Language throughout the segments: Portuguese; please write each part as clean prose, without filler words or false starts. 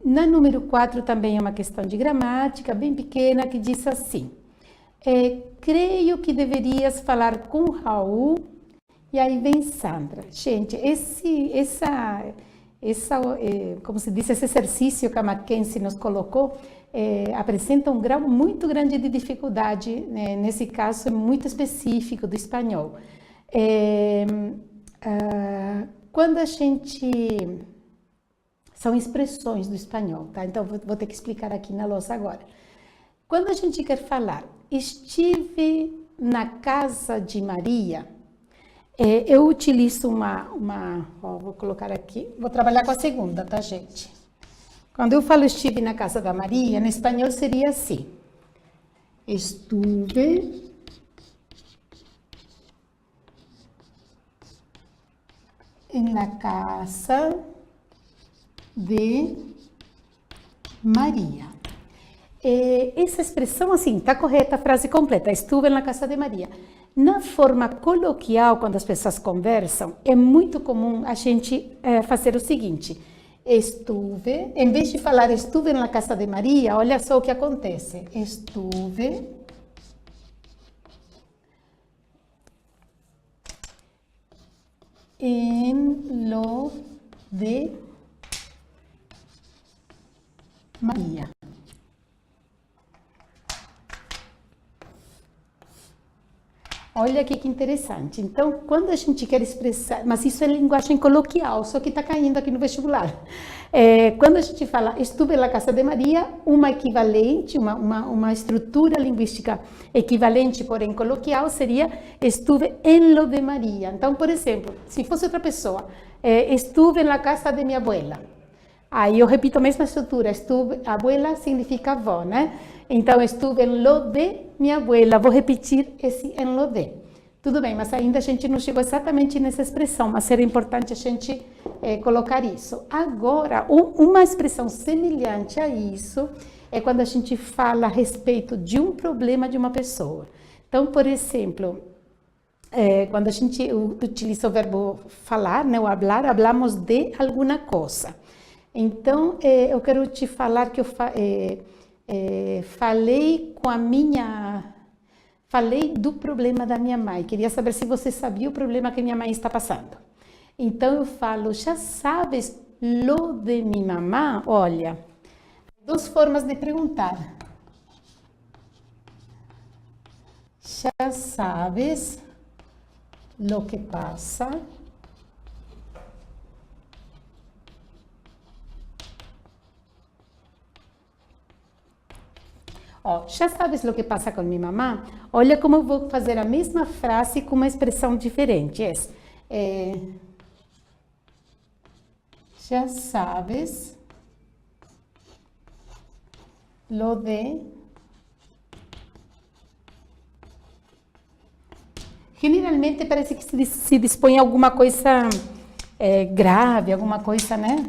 Na número 4 também é uma questão de gramática, bem pequena, que diz assim. Creio que deverias falar com Raul. E aí vem Sandra. Gente, como se diz, esse exercício que a Mackenzie nos colocou, apresenta um grau muito grande de dificuldade, né? Nesse caso, é muito específico do espanhol. Quando a gente... São expressões do espanhol, tá? Então, vou ter que explicar aqui na lousa agora. Quando a gente quer falar, estive na casa de Maria, eu utilizo vou colocar aqui, vou trabalhar com a segunda, tá, gente? Quando eu falo estive na casa da Maria, no espanhol seria assim. Estuve na casa de Maria. Essa expressão, assim, tá correta, a frase completa, estuve na casa de Maria. Na forma coloquial, quando as pessoas conversam, é muito comum a gente fazer o seguinte, em vez de falar estuve na casa de Maria, olha só o que acontece, estuve en lo de Maria. Olha aqui que interessante. Então, quando a gente quer expressar, mas isso é linguagem coloquial, só que está caindo aqui no vestibular. Quando a gente fala estuve na casa de Maria, uma equivalente, uma estrutura linguística equivalente, porém coloquial, seria estuve en lo de Maria. Então, por exemplo, se fosse outra pessoa, estuve na casa de minha abuela. Aí eu repito a mesma estrutura, abuela significa avó, né? Então, estuve en lo de minha abuela, vou repetir esse en lo de. Tudo bem, mas ainda a gente não chegou exatamente nessa expressão, mas era importante a gente colocar isso. Agora, uma expressão semelhante a isso é quando a gente fala a respeito de um problema de uma pessoa. Então, por exemplo, quando a gente utiliza o verbo falar, né, o hablar, hablamos de alguma coisa. Então, eu quero te falar que falei do problema da minha mãe. Queria saber se você sabia o problema que minha mãe está passando. Então, eu falo, já sabes lo de mi mamá? Olha, duas formas de perguntar. Já sabes lo que pasa? Já sabes o que passa com minha mamã? Olha como eu vou fazer a mesma frase com uma expressão diferente. Já sabes lo de... Generalmente parece que se dispõe a alguma coisa grave, alguma coisa, né?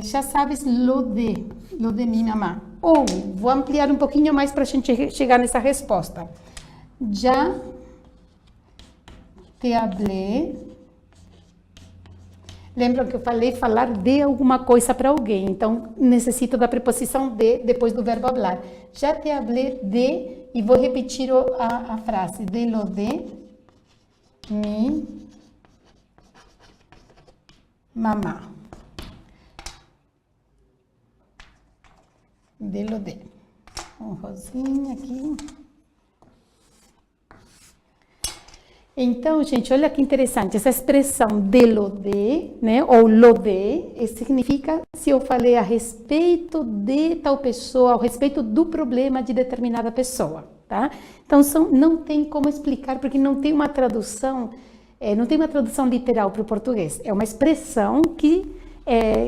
Já sabes lo de minha mamã. Ou, vou ampliar um pouquinho mais para a gente chegar nessa resposta. Já te hablé. Lembram que eu falei falar de alguma coisa para alguém. Então, necessito da preposição de depois do verbo hablar. Já te hablé de, e vou repetir a frase. De lo de mi mamá. De lo de. Um rosinha aqui. Então, gente, olha que interessante. Essa expressão de lo de, né, ou lo de, significa se eu falei a respeito de tal pessoa, a respeito do problema de determinada pessoa, tá? Então, não tem como explicar, porque não tem uma tradução, literal para o português. É uma expressão que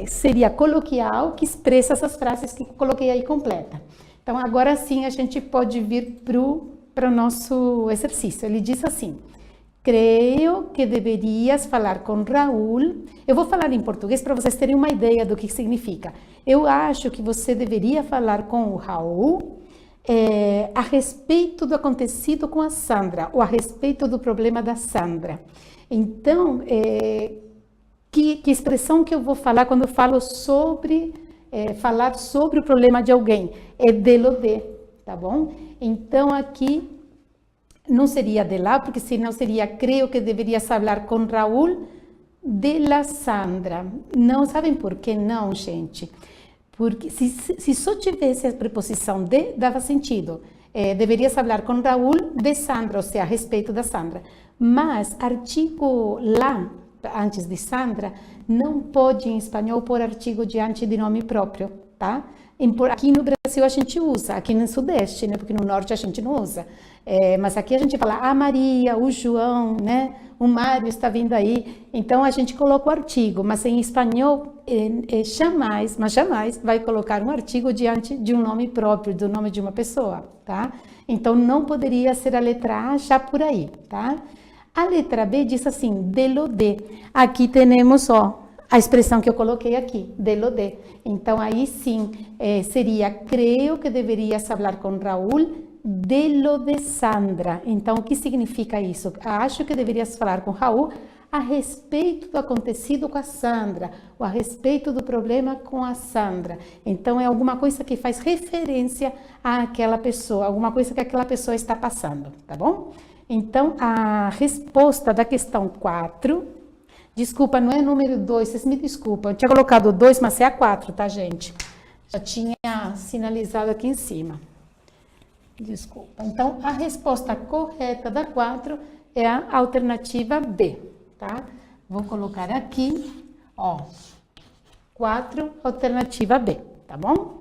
seria coloquial, que expressa essas frases que coloquei aí completa. Então, agora sim, a gente pode vir para o nosso exercício. Ele diz assim, creio que deverias falar com Raul. Eu vou falar em português para vocês terem uma ideia do que significa. Eu acho que você deveria falar com o Raul a respeito do acontecido com a Sandra, ou a respeito do problema da Sandra. Então, que expressão que eu vou falar quando eu falo sobre falar sobre o problema de alguém, é delo de, tá bom? Então, aqui não seria de lá, porque senão seria, creio que deverias falar com Raul de la Sandra. Não, sabem por que não, gente? Porque se só tivesse a preposição de, dava sentido. Deverias falar com Raul de Sandra, ou seja, a respeito da Sandra. Mas artigo lá, antes de Sandra, não pode em espanhol pôr artigo diante de nome próprio, tá? Aqui no Brasil a gente usa, aqui no Sudeste, né? Porque no Norte a gente não usa. Mas aqui a gente fala a Maria, o João, né? O Mário está vindo aí. Então a gente coloca o artigo, mas em espanhol jamais vai colocar um artigo diante de um nome próprio, do nome de uma pessoa, tá? Então não poderia ser a letra A já por aí, tá? A letra B diz assim, delo de. Aqui temos, ó, a expressão que eu coloquei aqui, delo de. Então, aí sim, seria, creio que deverias falar com Raul delo de Sandra. Então, o que significa isso? Acho que deverias falar com Raul a respeito do acontecido com a Sandra, ou a respeito do problema com a Sandra. Então, é alguma coisa que faz referência àquela pessoa, alguma coisa que aquela pessoa está passando, tá bom? Então, a resposta da questão 4, desculpa, não é número 2, vocês me desculpam, eu tinha colocado 2, mas é a 4, tá, gente? Já tinha sinalizado aqui em cima. Desculpa. Então, a resposta correta da 4 é a alternativa B, tá? Vou colocar aqui, ó, 4, alternativa B, tá bom?